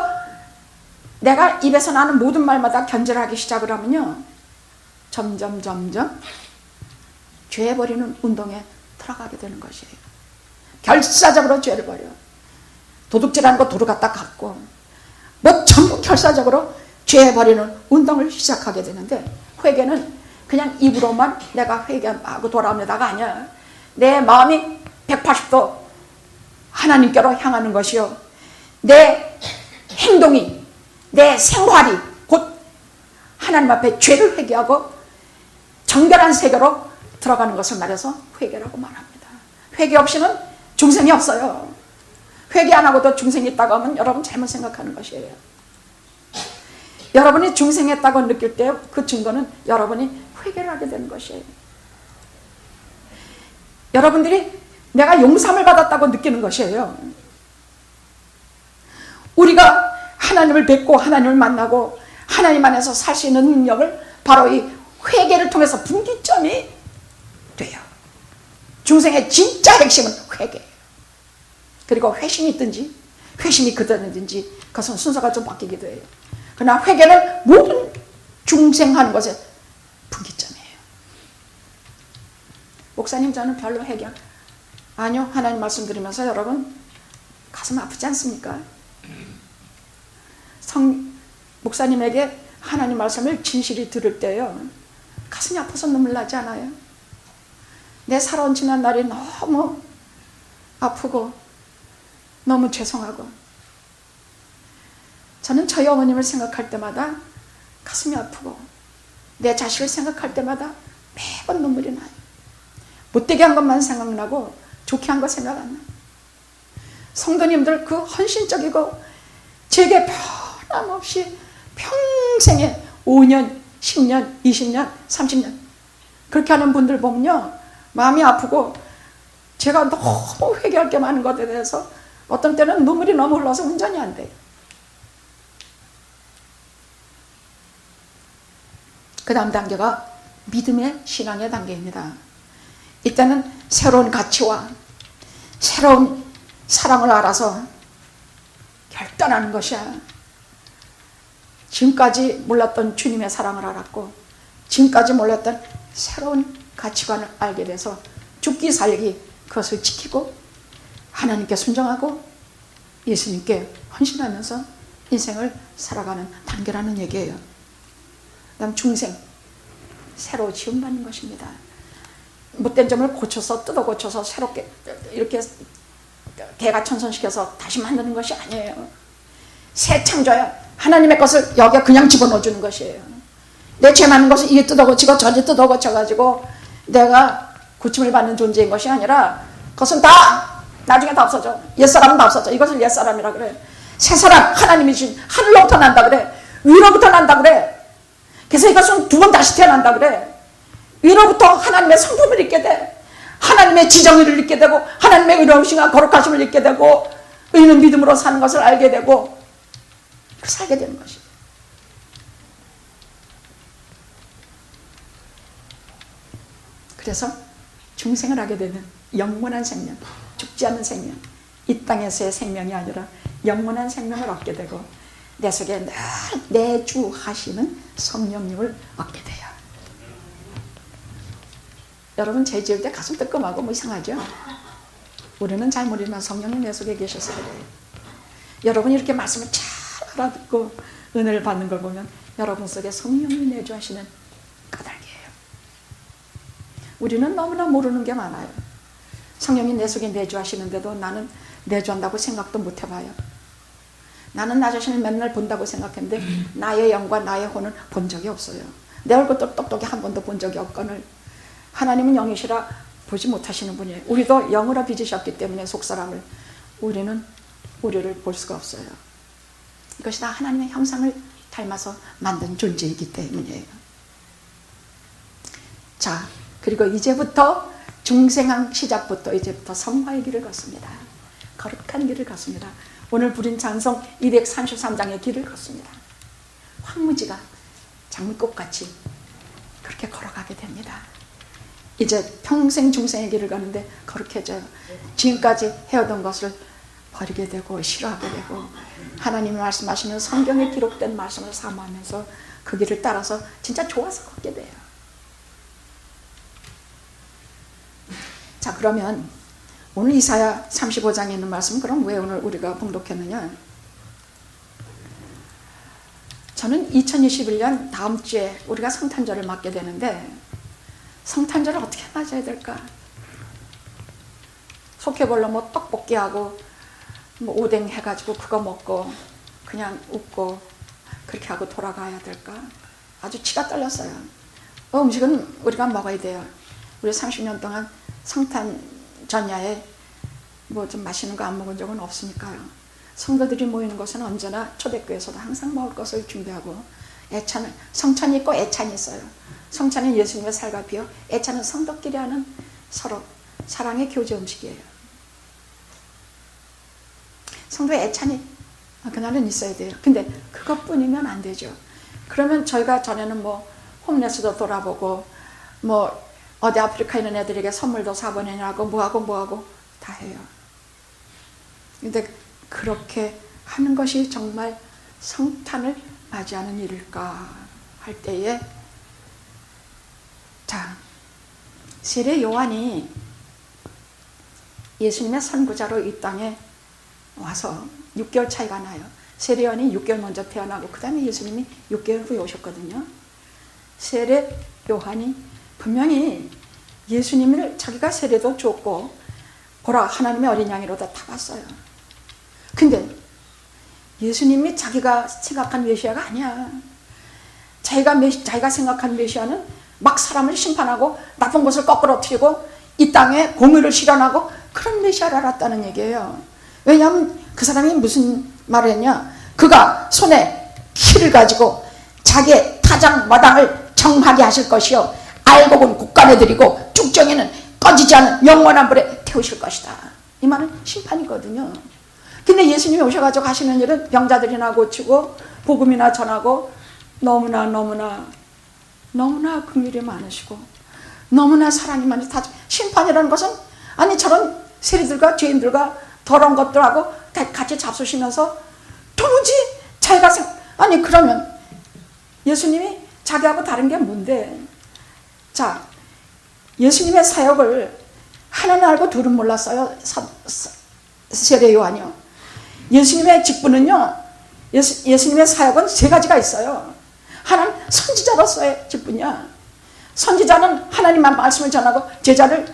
내가 입에서 나는 모든 말마다 견제를 하기 시작을 하면요 점점 죄 버리는 운동에 들어가게 되는 것이에요. 결사적으로 죄를 버려. 도둑질하는 거 도로 갖다 갖고 뭐 전부 결사적으로 죄 버리는 운동을 시작하게 되는데 회개는 그냥 입으로만 내가 회개하고 돌아옵니다가 아니야. 내 마음이 180도 하나님께로 향하는 것이요 내 행동이 내 생활이 곧 하나님 앞에 죄를 회개하고 정결한 세계로 들어가는 것을 말해서 회개라고 말합니다. 회개 없이는 중생이 없어요. 회개 안 하고도 중생이 있다고 하면 여러분 잘못 생각하는 것이에요. 여러분이 중생했다고 느낄 때 그 증거는 여러분이 회개를 하게 되는 것이에요. 여러분들이 내가 용서함을 받았다고 느끼는 것이에요. 우리가 하나님을 뵙고 하나님을 만나고 하나님 안에서 살 수 있는 능력을 바로 이 회개를 통해서 분기점이 돼요. 중생의 진짜 핵심은 회개예요. 그리고 회심이 있든지 회심이 그다든지 그것은 순서가 좀 바뀌기도 해요. 그러나 회개는 모든 중생하는 것의 분기점이에요. 목사님 저는 별로 회개 아니요. 하나님 말씀드리면서 여러분 가슴 아프지 않습니까? 목사님에게 하나님 말씀을 진실이 들을 때요 가슴이 아파서 눈물 나지 않아요? 내 살아온 지난 날이 너무 아프고 너무 죄송하고 저는 저희 어머님을 생각할 때마다 가슴이 아프고 내 자식을 생각할 때마다 매번 눈물이 나요. 못되게 한 것만 생각나고 좋게 한 거 생각 안 나요. 성도님들 그 헌신적이고 제게 변함없이 평생에 5년, 10년, 20년, 30년 그렇게 하는 분들 보면요 마음이 아프고 제가 너무 회개할 게 많은 것에 대해서 어떤 때는 눈물이 너무 흘러서 운전이 안 돼요. 그 다음 단계가 믿음의 신앙의 단계입니다. 이때는 새로운 가치와 새로운 사랑을 알아서 결단하는 것이야. 지금까지 몰랐던 주님의 사랑을 알았고 지금까지 몰랐던 새로운 가치관을 알게 돼서 죽기 살기 그것을 지키고 하나님께 순종하고 예수님께 헌신하면서 인생을 살아가는 단계라는 얘기예요. 그 다음 중생 새로 지음받는 것입니다. 못된 점을 고쳐서 뜯어 고쳐서 새롭게 이렇게 개가천선시켜서 다시 만드는 것이 아니에요. 새 창조야. 하나님의 것을 여기에 그냥 집어넣어 주는 것이에요. 내 죄 많은 것을 이게 뜯어 고치고 저리 뜯어 고쳐가지고 내가 고침을 받는 존재인 것이 아니라 그것은 다 나중에 다 없어져. 옛사람은 다 없어져. 이것을 옛사람이라 그래. 새사람 하나님이 주신 하늘로부터 난다 그래. 위로부터 난다 그래. 그래서 이것은 두 번 다시 태어난다 그래. 위로부터 하나님의 성품을 잊게 돼. 하나님의 지정의를 잊게 되고 하나님의 의로우심과 거룩하심을 잊게 되고 의는 믿음으로 사는 것을 알게 되고 살게 되는 것이에요. 그래서 중생을 하게 되는 영원한 생명, 즉 죽지 않는 생명, 이 땅에서의 생명이 아니라 영원한 생명을 얻게 되고 내 속에 늘 내주하시는 성령님을 얻게 돼요. 여러분 죄 지을 때 가슴 뜨끔하고 뭐 이상하죠? 우리는 잘 모르지만 성령님 내 속에 계셔서 그래요. 여러분이 이렇게 말씀을 잘 알아듣고 은혜를 받는 걸 보면 여러분 속에 성령님이 내주하시는 까닭이에요. 우리는 너무나 모르는 게 많아요. 성령이 내 속에 내주하시는데도 나는 내주한다고 생각도 못 해봐요. 나는 나 자신을 맨날 본다고 생각했는데 나의 영과 나의 혼은 본 적이 없어요. 내 얼굴도 똑똑히 한 번도 본 적이 없거늘 하나님은 영이시라 보지 못하시는 분이에요. 우리도 영으로 빚으셨기 때문에 속사람을 우리는 우리를 볼 수가 없어요. 이것이 다 하나님의 형상을 닮아서 만든 존재이기 때문이에요. 자, 그리고 이제부터 중생한 시작부터 이제부터 성화의 길을 걷습니다. 거룩한 길을 걷습니다. 오늘 부린 찬송 233장의 길을 걷습니다. 황무지가 장미꽃같이 그렇게 걸어가게 됩니다. 이제 평생 중생의 길을 가는데 거룩해져요. 지금까지 해오던 것을 버리게 되고 싫어하게 되고 하나님이 말씀하시는 성경에 기록된 말씀을 사모하면서 그 길을 따라서 진짜 좋아서 걷게 돼요. 자, 그러면 오늘 이사야 35장에 있는 말씀 그럼 왜 오늘 우리가 봉독했느냐? 저는 2021년 다음 주에 우리가 성탄절을 맞게 되는데 성탄절을 어떻게 맞아야 될까? 속해볼로 뭐 떡볶이하고 뭐 오뎅 해가지고 그거 먹고 그냥 웃고 그렇게 하고 돌아가야 될까? 아주 치가 떨렸어요. 음식은 우리가 먹어야 돼요. 우리 30년 동안 성탄 전야에 뭐 좀 맛있는 거 안 먹은 적은 없으니까요. 성도들이 모이는 곳은 언제나 초대교회에서도 항상 먹을 것을 준비하고 애찬을, 성찬이 있고 애찬이 있어요. 성찬은 예수님의 살과 비어 애찬은 성도끼리 하는 서로 사랑의 교제 음식이에요. 성도의 애찬이 그날은 있어야 돼요. 근데 그것뿐이면 안 되죠. 그러면 저희가 전에는 뭐 홈레스도 돌아보고 뭐 어디 아프리카 있는 애들에게 선물도 사보내냐고 뭐하고 다 해요. 근데 그렇게 하는 것이 정말 성탄을 맞이하는 일일까 할 때에 자, 세례 요한이 예수님의 선구자로 이 땅에 와서 6개월 차이가 나요. 세례 요한이 6개월 먼저 태어나고 그 다음에 예수님이 6개월 후에 오셨거든요. 세례 요한이 분명히 예수님을 자기가 세례도 줬고 보라 하나님의 어린 양이로다 다 봤어요. 근데 예수님이 자기가 생각한 메시아가 아니야. 자기가 생각한 메시아는 막 사람을 심판하고 나쁜 것을 거꾸로 튀고 이 땅에 공의를 실현하고 그런 메시아를 알았다는 얘기예요. 왜냐하면 그 사람이 무슨 말을 했냐? 그가 손에 키를 가지고 자기의 타장 마당을 정하게 하실 것이요 알고 본 국간에드리고 쭉정에는 꺼지지 않은 영원한 불에 태우실 것이다. 이 말은 심판이거든요. 근데 예수님이 오셔가지고 하시는 일은 병자들이나 고치고 복음이나 전하고 너무나 긍휼이 많으시고 너무나 사랑이 많으시고 심판이라는 것은 아니 저런 세리들과 죄인들과 더러운 것들하고 같이 잡수시면서 도무지 자기가 아니 그러면 예수님이 자기하고 다른 게 뭔데? 자, 예수님의 사역을 하나는 알고 둘은 몰랐어요. 세례 요한이요. 예수님의 직분은요, 예수님의 사역은 세 가지가 있어요. 하나는 선지자로서의 직분이야. 선지자는 하나님만 말씀을 전하고 제자를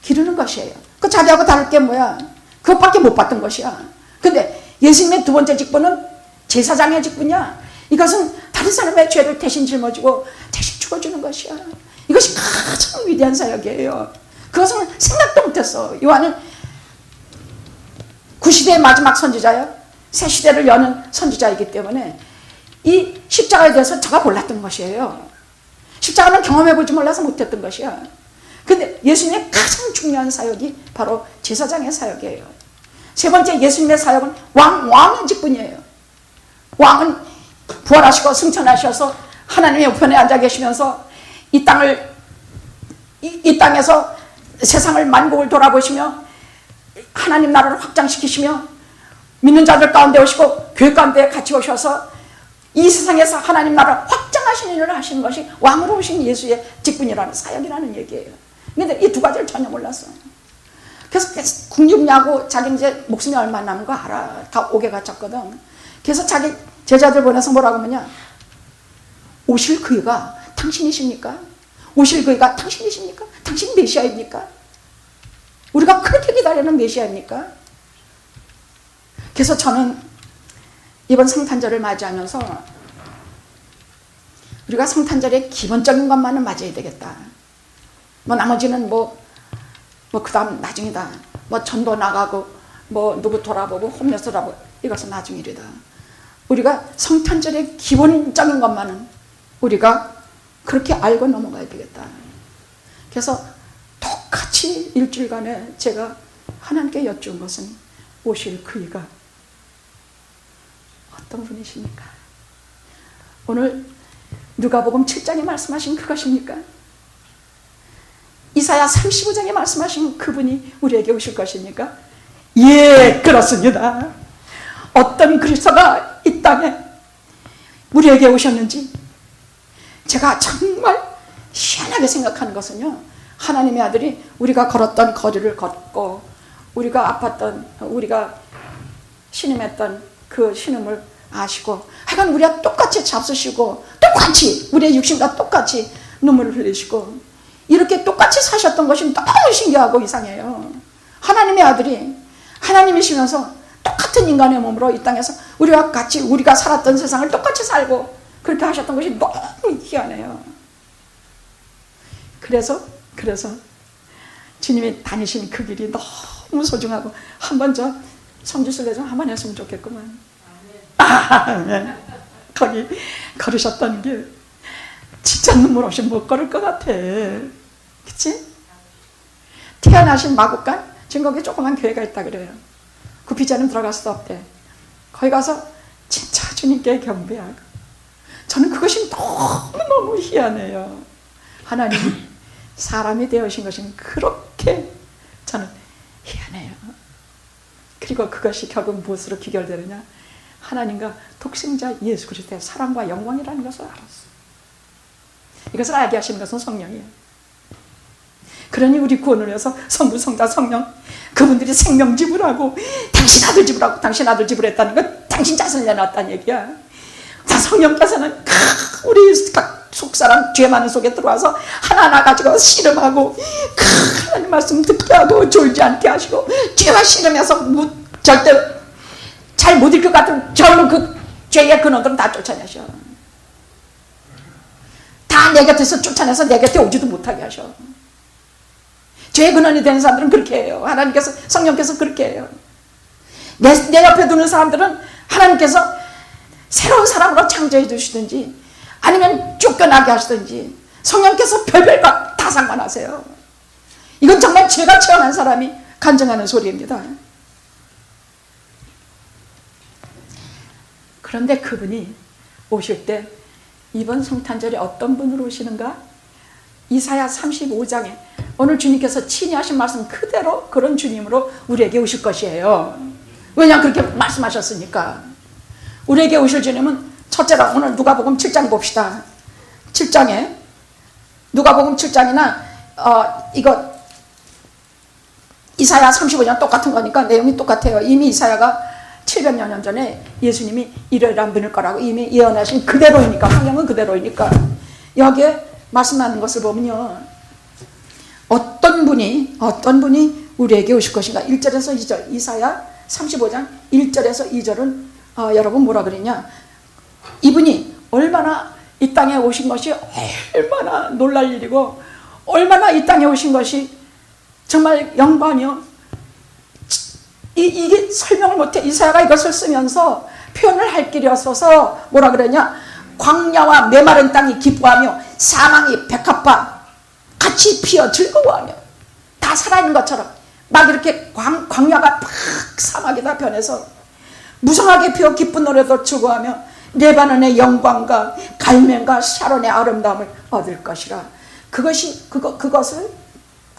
기르는 것이에요. 그 자기하고 다를 게 뭐야? 그것밖에 못 봤던 것이야. 근데 예수님의 두 번째 직분은 제사장의 직분이야. 이것은 다른 사람의 죄를 대신 짊어지고 대신 죽어주는 것이야. 이것이 가장 위대한 사역이에요. 그것은 생각도 못했어. 요한은 구시대의 마지막 선지자예요. 새 시대를 여는 선지자이기 때문에 이 십자가에 대해서 저가 몰랐던 것이에요. 십자가는 경험해보지 몰라서 못했던 것이야. 근데 예수님의 가장 중요한 사역이 바로 제사장의 사역이에요. 세 번째 예수님의 사역은 왕의 직분이에요. 왕은 부활하시고 승천하셔서 하나님의 우편에 앉아 계시면서 이 땅에서 세상을 만국을 돌아보시며 하나님 나라를 확장시키시며 믿는 자들 가운데 오시고 교회 가운데 같이 오셔서 이 세상에서 하나님 나라를 확장하시는 일을 하시는 것이 왕으로 오신 예수의 직분이라는 사역이라는 얘기예요. 근데 이 두 가지를 전혀 몰랐어. 그래서 국립야구 자기 이제 목숨이 얼마 남은 거 알아. 다 옥에 갇혔거든. 그래서 자기 제자들 보내서 뭐라고 하느냐, 오실 그이가 당신이십니까? 오실 그이가 당신이십니까? 당신 메시아입니까? 우리가 그렇게 기다리는 메시아입니까? 그래서 저는 이번 성탄절을 맞이하면서 우리가 성탄절의 기본적인 것만은 맞아야 되겠다. 뭐 나머지는 그 다음 나중이다. 뭐 전도 나가고 뭐 누구 돌아보고 홈레스 돌아보고 이것은 나중 일이다. 우리가 성탄절의 기본적인 것만은 우리가 그렇게 알고 넘어가야 되겠다. 그래서 똑같이 일주일간에 제가 하나님께 여쭈은 것은 오실 그이가 어떤 분이십니까? 오늘 누가복음 7장에 말씀하신 그것입니까? 이사야 35장에 말씀하신 그분이 우리에게 오실 것입니까? 예, 그렇습니다. 어떤 그리스도가 이 땅에 우리에게 오셨는지 제가 정말 희한하게 생각하는 것은요, 하나님의 아들이 우리가 걸었던 거리를 걷고 우리가 아팠던, 우리가 신음했던 그 신음을 아시고 하여간 우리가 똑같이 잡수시고 똑같이 우리의 육신과 똑같이 눈물을 흘리시고 이렇게 똑같이 사셨던 것이 너무 신기하고 이상해요. 하나님의 아들이 하나님이시면서 똑같은 인간의 몸으로 이 땅에서 우리와 같이 우리가 살았던 세상을 똑같이 살고 그렇게 하셨던 것이 너무 희한해요. 그래서 주님이 다니신 그 길이 너무 소중하고 한번 저 성지순례 좀 한번 했으면 좋겠구만. 아멘. 거기 걸으셨던 길 진짜 눈물 없이 못 걸을 것 같아. 그치? 태어나신 마국간 지금 거기 조그만 교회가 있다 그래요. 구피자는 들어갈 수도 없대. 거기 가서 진짜 주님께 경배하고 저는 그것이 너무너무 희한해요. 하나님이 사람이 되어신 것은 그렇게 저는 희한해요. 그리고 그것이 결국 무엇으로 귀결되느냐, 하나님과 독생자 예수 그리스도의 사랑과 영광이라는 것을 알았어. 이것을 알게 하시는 것은 성령이에요. 그러니 우리 구원을 위해서 성부, 성자, 성령 그분들이 생명 지불하고 당신 아들 지불하고 당신 아들 지불했다는 건 당신 자신을 내놨다는 얘기야. 자, 성령께서는 우리 속사람 죄 많은 속에 들어와서 하나하나 가지고 씨름하고 하나님 말씀 듣게 하고 졸지 않게 하시고 죄와 씨름해서 절대 잘 못 읽을 것 같은 젊은 그 죄의 근원들은 다 쫓아내셔. 다 내 곁에서 쫓아내서 내 곁에 오지도 못하게 하셔. 죄의 근원이 되는 사람들은 그렇게 해요. 하나님께서, 성령께서 그렇게 해요. 내 옆에 두는 사람들은 하나님께서 새로운 사람으로 창조해 주시든지 아니면 쫓겨나게 하시든지 성령께서 별별 다 상관하세요. 이건 정말 죄가 체험한 사람이 간증하는 소리입니다. 그런데 그분이 오실 때 이번 성탄절에 어떤 분으로 오시는가? 이사야 35장에 오늘 주님께서 친히 하신 말씀 그대로 그런 주님으로 우리에게 오실 것이에요. 왜냐, 그렇게 말씀하셨으니까. 우리에게 오실 주님은 첫째로 오늘 누가복음 7장 봅시다. 7장에 누가복음 7장이나 이거 이사야 35장 똑같은 거니까 내용이 똑같아요. 이미 이사야가 700여 년 전에 예수님이 이러이러한 분일 거라고 이미 예언하신 그대로이니까, 성경은 그대로이니까 여기에 말씀하는 것을 보면요, 어떤 분이 우리에게 오실 것인가. 1절에서 2절, 이사야 35장 1절에서 2절은 여러분 뭐라 그랬냐, 이분이 얼마나 이 땅에 오신 것이 얼마나 놀랄 일이고 얼마나 이 땅에 오신 것이 정말 영광이요. 이게 설명을 못해. 이사야가 이것을 쓰면서 표현을 할 길이 없어서 뭐라 그러냐, 광야와 메마른 땅이 기뻐하며 사망이 백합화 같이 피어 즐거워하며 다 살아있는 것처럼 막 이렇게 광야가 팍 사막에다 변해서 무성하게 피어 기쁜 노래도 즐거워하며 레바논의 영광과 갈멜과 샤론의 아름다움을 얻을 것이라.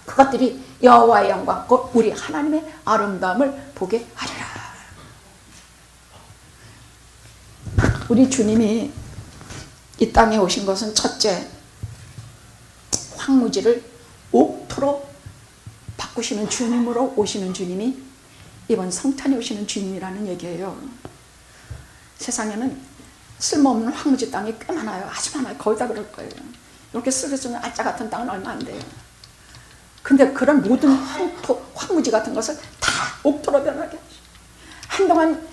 그것들이 여호와의 영광 곧 우리 하나님의 아름다움을 보게 하리라. 우리 주님이 이 땅에 오신 것은 첫째, 황무지를 옥토로 바꾸시는 주님으로 오시는 주님이 이번 성탄에 오시는 주님이라는 얘기예요. 세상에는 쓸모없는 황무지 땅이 꽤 많아요. 아주 많아요. 거의 다 그럴 거예요. 이렇게 쓰러지는 알짜 같은 땅은 얼마 안 돼요. 근데 그런 모든 황무지 같은 것을 다 옥토로 변하게 하시죠. 한동안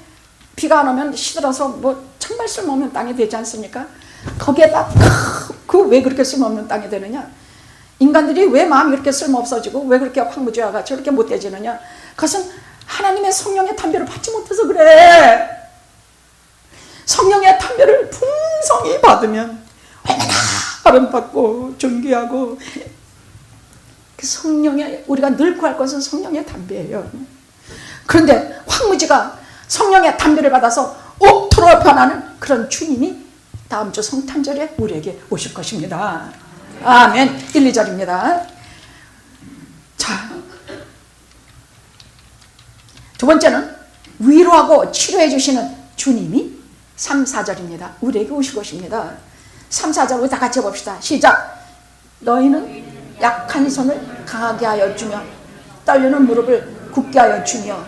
비가 안 오면 시들어서 뭐 정말 쓸모없는 땅이 되지 않습니까? 거기에다 왜 그렇게 쓸모없는 땅이 되느냐? 인간들이 왜 마음이 그렇게 쓸모없어지고 왜 그렇게 황무지와 같이 그렇게 못되지느냐? 그것은 하나님의 성령의 담배를 받지 못해서 그래. 성령의 담배를 풍성히 받으면 얼마나 아름답고 존귀하고, 그 성령의, 우리가 늘 구할 것은 성령의 담배예요. 그런데 황무지가 성령의 담배를 받아서 옥토로 변하는 그런 주님이 다음 주 성탄절에 우리에게 오실 것입니다. 아멘. 1, 2절입니다. 자, 두 번째는 위로하고 치료해 주시는 주님이 3, 4절입니다. 우리에게 오실 것입니다. 3, 4절 우리 다 같이 해봅시다. 시작. 너희는 약한 손을 강하게 하여 주며 떨리는 무릎을 굳게 하여 주며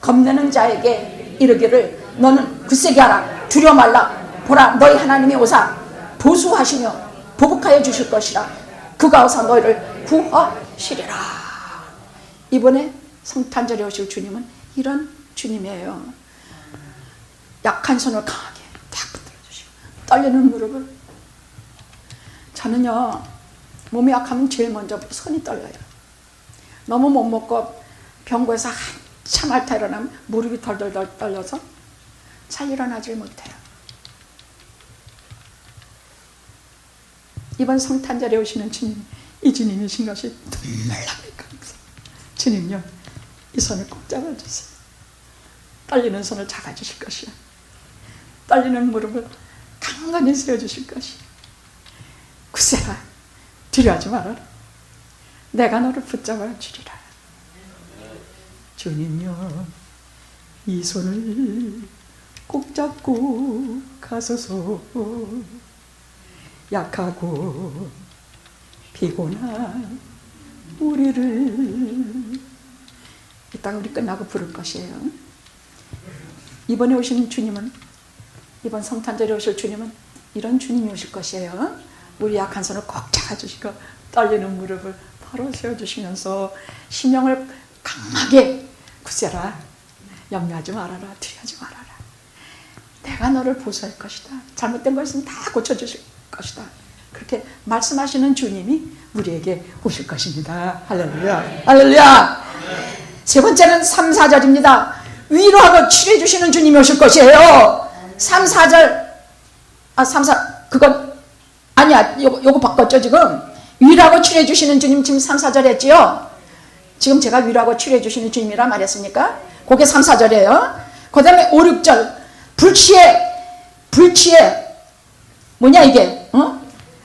겁내는 자에게 이르기를 너는 굳세게 하라. 두려워 말라. 보라, 너희 하나님이 오사 보수하시며 보복하여 주실 것이라. 그가 오사 너희를 구하시리라. 이번에 성탄절에 오실 주님은 이런 주님이에요. 약한 손을 강하게 딱 붙들어 주시고 떨리는 무릎을. 저는요, 몸이 약하면 제일 먼저 손이 떨려요. 너무 못 먹고 병고에서 한참 앓다 일어나면 무릎이 덜덜덜 떨려서 잘 일어나질 못해요. 이번 성탄절에 오시는 주님, 이 주님이신 것이 놀랍니까? 주님요, 이 손을 꼭 잡아주세요. 떨리는 손을 잡아주실 것이요, 떨리는 무릎을 강건히 세워주실 것이요. 굳세라, 두려워하지 말아라. 내가 너를 붙잡아 주리라. 주님요, 이 손을 꼭 잡고 가소서. 약하고 피곤한 우리를. 이따가 우리 끝나고 부를 것이에요. 이번에 오시는 주님은, 이번 성탄절에 오실 주님은 이런 주님이 오실 것이에요. 우리 약한 손을 꼭 잡아주시고 떨리는 무릎을 바로 세워주시면서 심령을 강하게 굳세라. 염려하지 말아라. 두려워하지 말아라. 내가 너를 보수할 것이다. 잘못된 것은 다 고쳐주실 것이다. 그렇게 말씀하시는 주님이 우리에게 오실 것입니다. 할렐루야. 할렐루야. 세 번째는 3, 4절입니다. 위로하고 치료해 주시는 주님이 오실 것이에요. 3, 4절. 3, 4, 그건 아니야. 요거 바꿨죠, 지금. 위로하고 치료해 주시는 주님, 지금 3, 4절 했지요? 지금 제가 위로하고 치료해 주시는 주님이라 말했습니까? 그게 3, 4절이에요. 그 다음에 5, 6절. 불치에 뭐냐 이게?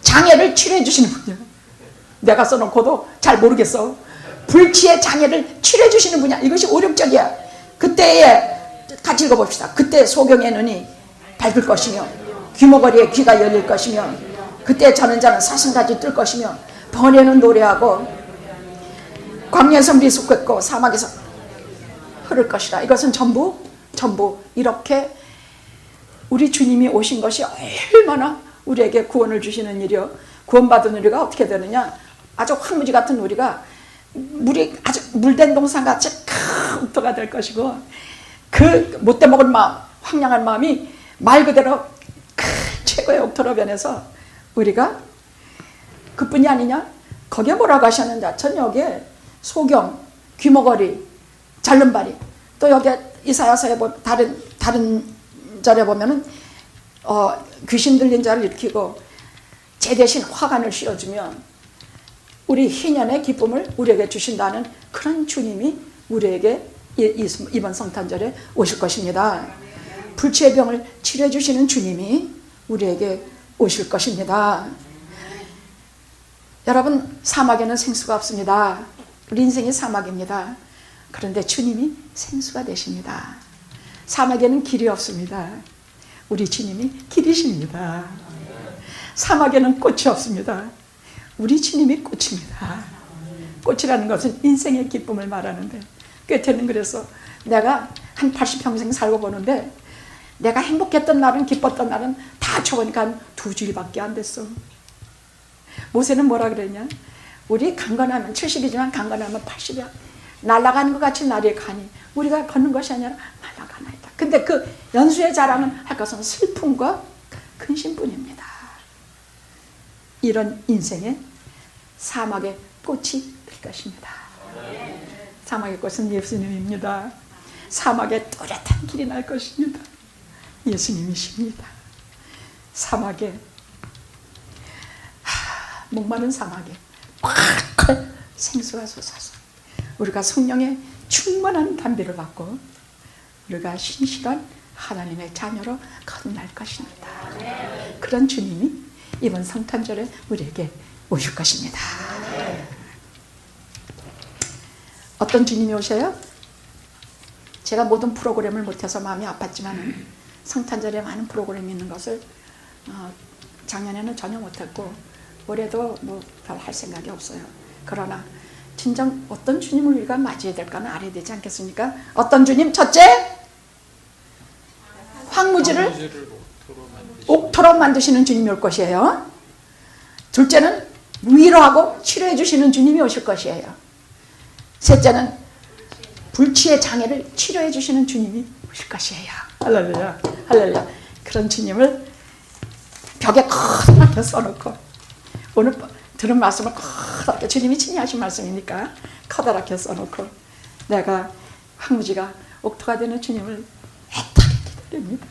장애를 치료해 주시는 분이야. 내가 써놓고도 잘 모르겠어. 불치의 장애를 치료해 주시는 분이야. 이것이 5, 6절이야. 그때에 같이 읽어봅시다. 그때 소경의 눈이 밝을 것이며 귀머거리에 귀가 열릴 것이며 그때 자는 자는 사슴같이 뜰 것이며 번에는 노래하고 광야에서 미숙했고 사막에서 흐를 것이라. 이것은 전부 이렇게 우리 주님이 오신 것이 얼마나 우리에게 구원을 주시는 일이요. 구원받은 우리가 어떻게 되느냐. 아주 황무지 같은 우리가 물이 아주 물된 동산같이 큰 옥토가 될 것이고 그 못돼 먹을 마음, 황량한 마음이 말 그대로 큰 최고의 옥토로 변해서 우리가 그뿐이 아니냐. 거기에 뭐라고 하셨는지 전 여기에 소경, 귀머거리, 잘른바리, 또 여기에 이사야서에 다른 절에 보면은 귀신 들린 자를 일으키고 제 대신 화관을 씌워주면 우리 희년의 기쁨을 우리에게 주신다는 그런 주님이 우리에게 이번 성탄절에 오실 것입니다. 불치의 병을 치료해 주시는 주님이 우리에게 오실 것입니다. 여러분, 사막에는 생수가 없습니다. 우리 인생이 사막입니다. 그런데 주님이 생수가 되십니다. 사막에는 길이 없습니다. 우리 주님이 길이십니다. 사막에는 꽃이 없습니다. 우리 주님이 꽃입니다. 꽃이라는 것은 인생의 기쁨을 말하는데, 꿰테는 그래서 내가 한 80평생 살고 보는데 내가 행복했던 날은, 기뻤던 날은 다 쳐보니까 한 2주일밖에 안 됐어. 모세는 뭐라 그랬냐? 우리 강건하면 70이지만 강건하면 80이야. 날아가는 것 같이 날이 가니 우리가 걷는 것이 아니라 날아가나이다. 근데 그 연수의 자랑은 할 것은 슬픔과 근심뿐입니다. 이런 인생의 사막의 꽃이 될 것입니다. 사막의 꽃은 예수님입니다. 사막에 또렷한 길이 날 것입니다. 예수님이십니다. 사막에, 목마른 사막에 꽉 생수가 솟아서 우리가 성령의 충만한 담비를 받고 우리가 신실한 하나님의 자녀로 거듭날 것입니다. 그런 주님이 이번 성탄절에 우리에게 오실 것입니다. 어떤 주님이 오셔요? 제가 모든 프로그램을 못해서 마음이 아팠지만 성탄절에 많은 프로그램이 있는 것을 작년에는 전혀 못했고 올해도 뭐 별 할 생각이 없어요. 그러나 진정 어떤 주님을 우리가 맞이해야 될까는 알아야 되지 않겠습니까? 어떤 주님? 첫째, 황무지를 옥토로 만드시는 주님이 올 것이에요. 둘째는 위로하고 치료해 주시는 주님이 오실 것이에요. 셋째는 불치의 장애를 치료해 주시는 주님이 오실 것이에요. 할렐루야, 할렐루야. 그런 주님을 벽에 커다랗게 써놓고, 오늘 들은 말씀을 커다랗게, 주님이 친히 하신 말씀이니까 커다랗게 써놓고 내가 황무지가 옥토가 되는 주님을 애타게 기다립니다.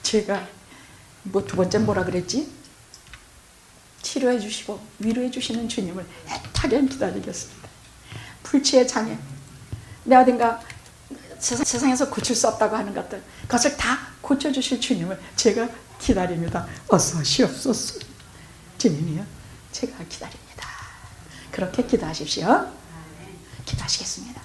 제가 뭐 두 번째 뭐라 그랬지? 치료해 주시고 위로해 주시는 주님을 애타게 기다리겠습니다. 불치의 장애, 내가 어딘가 세상에서 고칠 수 없다고 하는 것들, 그것을 다 고쳐주실 주님을 제가 기다립니다. 어서 오시옵소서. 주님이요, 제가 기다립니다. 그렇게 기도하십시오. 기도하시겠습니다.